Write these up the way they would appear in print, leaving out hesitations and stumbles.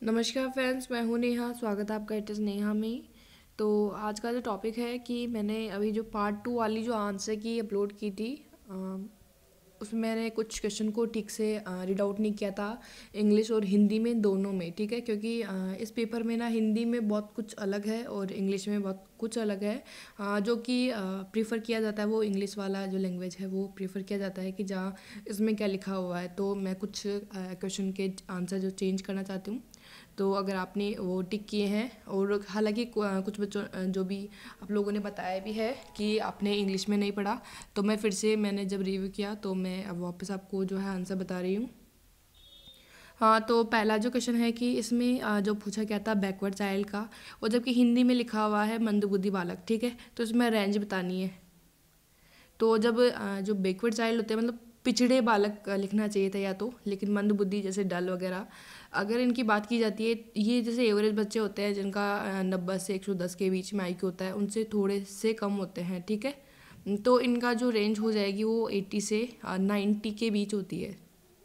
नमस्कार फ्रेंड्स, मैं हूँ नेहा। स्वागत है आपका इट इज़ नेहा में। तो आज का जो टॉपिक है कि मैंने अभी जो पार्ट 2 वाली जो आंसर की अपलोड की थी, उसमें मैंने कुछ क्वेश्चन को ठीक से रीड आउट नहीं किया था, इंग्लिश और हिंदी में दोनों में। ठीक है, क्योंकि इस पेपर में ना हिंदी में बहुत कुछ अलग है और इंग्लिश में बहुत कुछ अलग है। जो कि प्रीफर किया जाता है वो इंग्लिश वाला जो लैंग्वेज है वो प्रीफर किया जाता है कि जहाँ इसमें क्या लिखा हुआ है। तो मैं कुछ क्वेश्चन के आंसर जो चेंज करना चाहती हूँ। तो अगर आपने वो टिक किए हैं, और हालांकि कुछ बच्चों जो भी आप लोगों ने बताया भी है कि आपने इंग्लिश में नहीं पढ़ा, तो मैं फिर से मैंने जब रिव्यू किया तो मैं अब वापस आपको जो है आंसर बता रही हूँ। हाँ, तो पहला जो क्वेश्चन है कि इसमें जो पूछा गया था बैकवर्ड चाइल्ड का, और जबकि हिंदी में लिखा हुआ है मंदबुद्धि बालक। ठीक है, तो इसमें रेंज बतानी है। तो जब जो बैकवर्ड चाइल्ड होते हैं मतलब पिछड़े बालक लिखना चाहिए था या तो, लेकिन मंदबुद्धि जैसे डल वगैरह अगर इनकी बात की जाती है, ये जैसे एवरेज बच्चे होते हैं जिनका 90 से 110 के बीच में आईक्यू होता है, उनसे थोड़े से कम होते हैं। ठीक है, तो इनका जो रेंज हो जाएगी वो 80 से 90 के बीच होती है।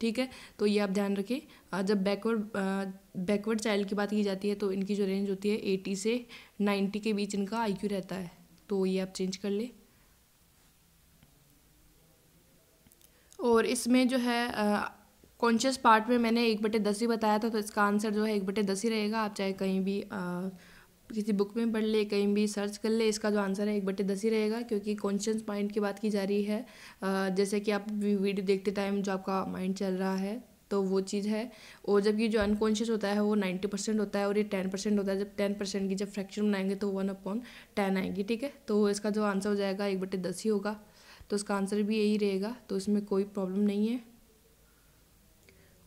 ठीक है, तो ये आप ध्यान रखें। जब बैकवर्ड चाइल्ड की बात की जाती है तो इनकी जो रेंज होती है 80 से 90 के बीच इनका आईक्यू रहता है। तो ये आप चेंज कर ले। और इसमें जो है कॉन्शियस पार्ट में मैंने 1/10 ही बताया था, तो इसका आंसर जो है 1/10 ही रहेगा। आप चाहे कहीं भी किसी बुक में पढ़ ले, कहीं भी सर्च कर ले, इसका जो आंसर है 1/10 ही रहेगा, क्योंकि कॉन्शियस माइंड की बात की जा रही है। जैसे कि आप वीडियो देखते टाइम जो आपका माइंड चल रहा है, तो वो चीज़ है। और जबकि जो अनकॉन्शियस होता है वो 90% होता है और ये 10% होता है। जब 10% की जब फ्रैक्शन बनाएंगे तो 1/10 आएंगी। ठीक है, तो इसका जो आंसर हो जाएगा 1/10 ही होगा। तो इसका आंसर भी यही रहेगा, तो इसमें कोई प्रॉब्लम नहीं है।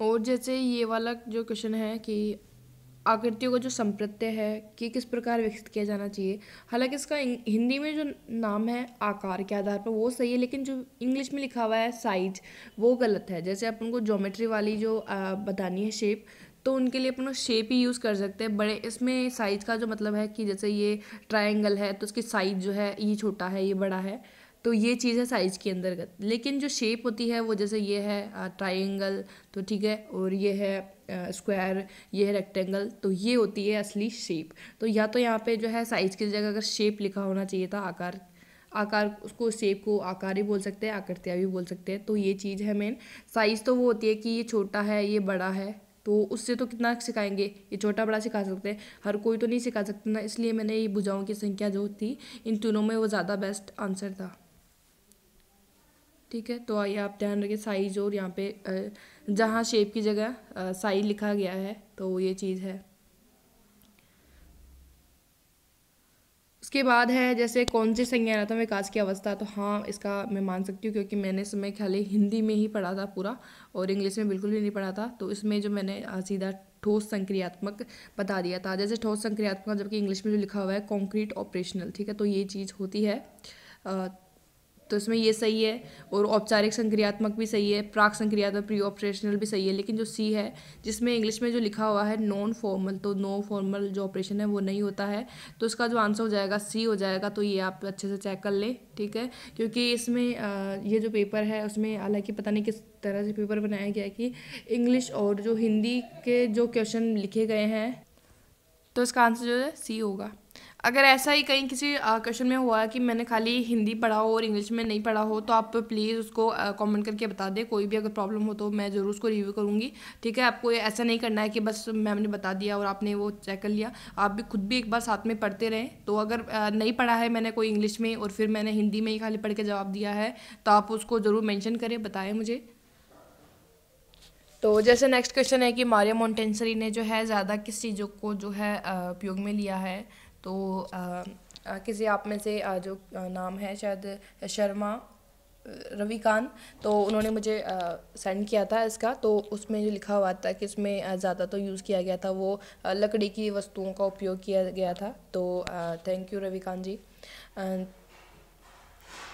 और जैसे ये वाला जो क्वेश्चन है कि आकृतियों का जो संप्रत्यय है कि किस प्रकार विकसित किया जाना चाहिए, हालांकि इसका हिंदी में जो नाम है आकार के आधार पर वो सही है, लेकिन जो इंग्लिश में लिखा हुआ है साइज वो गलत है। जैसे अपन को ज्योमेट्री वाली जो बतानी है शेप, तो उनके लिए अपन शेप ही यूज़ कर सकते हैं बड़े। इसमें साइज का जो मतलब है कि जैसे ये ट्रायंगल है तो उसकी साइज जो है ये छोटा है ये बड़ा है, तो ये चीज़ है साइज के अंतर्गत। लेकिन जो शेप होती है वो जैसे ये है ट्रायंगल, तो ठीक है, और ये है स्क्वायर, ये है रेक्टेंगल, तो ये होती है असली शेप। तो या तो यहाँ पे जो है साइज की जगह अगर शेप लिखा होना चाहिए था, आकार। आकार उसको शेप को आकार ही बोल सकते हैं, आकृतियाँ भी बोल सकते हैं। तो ये चीज़ है मेन। साइज़ तो वो होती है कि ये छोटा है ये बड़ा है, तो उससे तो कितना सिखाएंगे, ये छोटा बड़ा सिखा सकते हैं, हर कोई तो नहीं सिखा सकता ना। इसलिए मैंने ये भुजाओं की संख्या जो थी इन तीनों में वो ज़्यादा बेस्ट आंसर था। ठीक है, तो आइए आप ध्यान रखिए साइज, और यहाँ पे जहाँ शेप की जगह साइज लिखा गया है तो ये चीज़ है। उसके बाद है जैसे कौन सी संज्ञानात्मक विकास की अवस्था, तो हाँ इसका मैं मान सकती हूँ, क्योंकि मैंने इसमें खाली हिंदी में ही पढ़ा था पूरा, और इंग्लिश में बिल्कुल भी नहीं पढ़ा था। तो इसमें जो मैंने सीधा ठोस संक्रियात्मक बता दिया था, जैसे ठोस संक्रियात्मक, जबकि इंग्लिश में जो लिखा हुआ है कॉन्क्रीट ऑपरेशनल। ठीक है, तो ये चीज़ होती है। तो इसमें ये सही है, और औपचारिक संक्रियात्मक भी सही है, प्राक संक्रियात्मक प्री ऑपरेशनल भी सही है। लेकिन जो सी है जिसमें इंग्लिश में जो लिखा हुआ है नॉन फॉर्मल, तो नो फॉर्मल जो ऑपरेशन है वो नहीं होता है। तो इसका जो आंसर हो जाएगा सी हो जाएगा। तो ये आप अच्छे से चेक कर लें। ठीक है, क्योंकि इसमें ये जो पेपर है उसमें हालांकि पता नहीं किस तरह से पेपर बनाया गया है कि इंग्लिश और जो हिंदी के जो क्वेश्चन लिखे गए हैं, तो इसका आंसर जो है सी होगा। अगर ऐसा ही कहीं किसी क्वेश्चन में हुआ कि मैंने खाली हिंदी पढ़ा हो और इंग्लिश में नहीं पढ़ा हो, तो आप प्लीज़ उसको कमेंट करके बता दें। कोई भी अगर प्रॉब्लम हो तो मैं ज़रूर उसको रिव्यू करूँगी। ठीक है, आपको ये ऐसा नहीं करना है कि बस मैम ने बता दिया और आपने वो चेक कर लिया। आप भी खुद भी एक बार साथ में पढ़ते रहें। तो अगर नहीं पढ़ा है मैंने कोई इंग्लिश में और फिर मैंने हिंदी में ही खाली पढ़ के जवाब दिया है, तो आप उसको ज़रूर मैंशन करें, बताएं मुझे। तो जैसे नेक्स्ट क्वेश्चन है कि मारिया मोंटेसरी ने जो है ज़्यादा किस चीज़ों को जो है उपयोग में लिया है। तो किसी आप में से जो नाम है शायद शर्मा रविकांत, तो उन्होंने मुझे सेंड किया था इसका। तो उसमें जो लिखा हुआ था कि इसमें ज़्यादा तो यूज़ किया गया था वो लकड़ी की वस्तुओं का उपयोग किया गया था। तो थैंक यू रविकांत जी।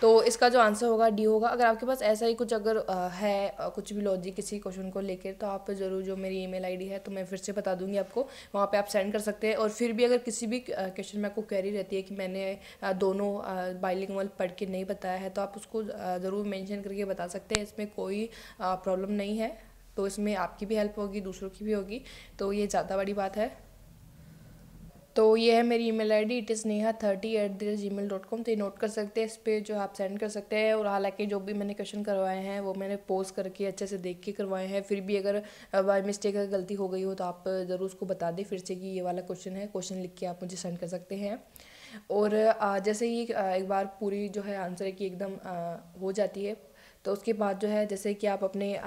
तो इसका जो आंसर होगा डी होगा। अगर आपके पास ऐसा ही कुछ अगर है कुछ भी लॉजिक किसी क्वेश्चन को लेकर, तो आप ज़रूर, जो मेरी ईमेल आईडी है तो मैं फिर से बता दूंगी आपको, वहाँ पे आप सेंड कर सकते हैं। और फिर भी अगर किसी भी क्वेश्चन में आपको क्वेरी रहती है कि मैंने दोनों बाइलिंगुअल पढ़ के नहीं बताया है, तो आप उसको ज़रूर मेंशन करके बता सकते हैं, इसमें कोई प्रॉब्लम नहीं है। तो इसमें आपकी भी हेल्प होगी, दूसरों की भी होगी, तो ये ज़्यादा बड़ी बात है। तो ये है मेरी email ID, it is neha30@gmail.com। तो ये नोट कर सकते हैं, इस पर जो आप सेंड कर सकते हैं। और हालांकि जो भी मैंने क्वेश्चन करवाए हैं वो मैंने पोज करके अच्छे से देख के करवाए हैं, फिर भी अगर बाय मिस्टेक अगर गलती हो गई हो तो आप ज़रूर उसको बता दें फिर से कि ये वाला क्वेश्चन है। क्वेश्चन लिख के आप मुझे सेंड कर सकते हैं। और जैसे ही एक बार पूरी जो है आंसर की एकदम हो जाती है, तो उसके बाद जो है जैसे कि आप अपने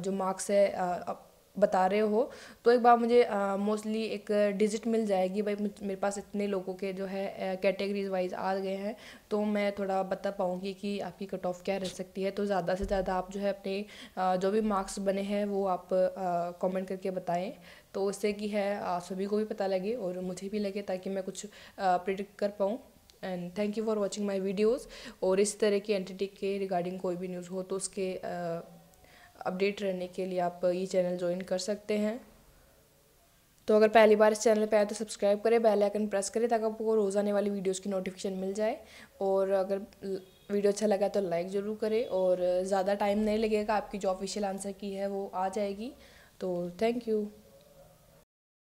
जो मार्क्स है बता रहे हो, तो एक बार मुझे मोस्टली एक डिजिट मिल जाएगी भाई, मेरे पास इतने लोगों के जो है कैटेगरीज वाइज आ गए हैं, तो मैं थोड़ा बता पाऊँगी कि आपकी कट ऑफ क्या रह सकती है। तो ज़्यादा से ज़्यादा आप जो है अपने जो भी मार्क्स बने हैं वो आप कमेंट करके बताएं, तो उससे कि है सभी को भी पता लगे और मुझे भी लगे, ताकि मैं कुछ प्रिडिक्ट कर पाऊँ। And thank you for watching my videos. और इस तरह की एंटिटी के रिगार्डिंग कोई भी न्यूज़ हो तो उसके अपडेट रहने के लिए आप ये चैनल ज्वाइन कर सकते हैं। तो अगर पहली बार इस चैनल पे आए तो सब्सक्राइब करें, बेल आइकन प्रेस करें, ताकि आपको रोज़ आने वाली वीडियोस की नोटिफिकेशन मिल जाए। और अगर वीडियो अच्छा लगा तो लाइक ज़रूर करें, और ज़्यादा टाइम नहीं लगेगा, आपकी जो ऑफिशियल आंसर की है वो आ जाएगी। तो थैंक यू।